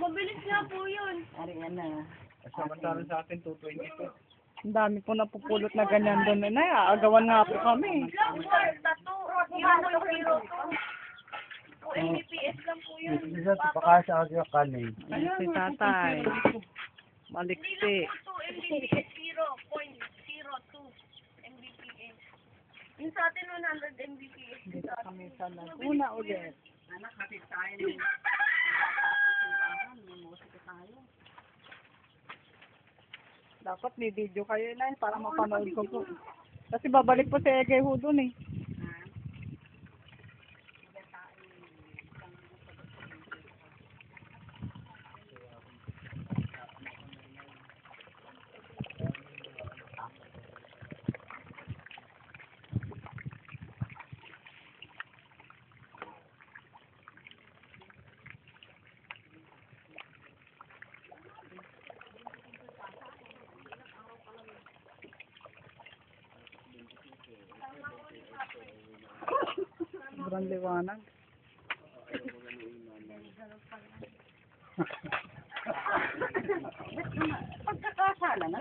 Mabilis nga po yun. Ari na. Samantalang sa atin, 222. Ang dami po napupulot na ganyan doon na. Aagawan nga po kami. Lang po, tato. Yung po yung 02. O Mbps lang po yun. Isa, baka sa akin yung kanin. Ayan si tatay. Hindi Maliksi. lang po 2 Mbps, 0.02 Mbps. Yung sa atin, 100 Mbps. Dito kami sa Laguna ulit. Anak, hatid tayo ng musika tayo. Dapat may video kayo na para mapanood ko po. Kasi babalik po si Egay ho doon eh. Sobrang liwanag. Pagkakasala na,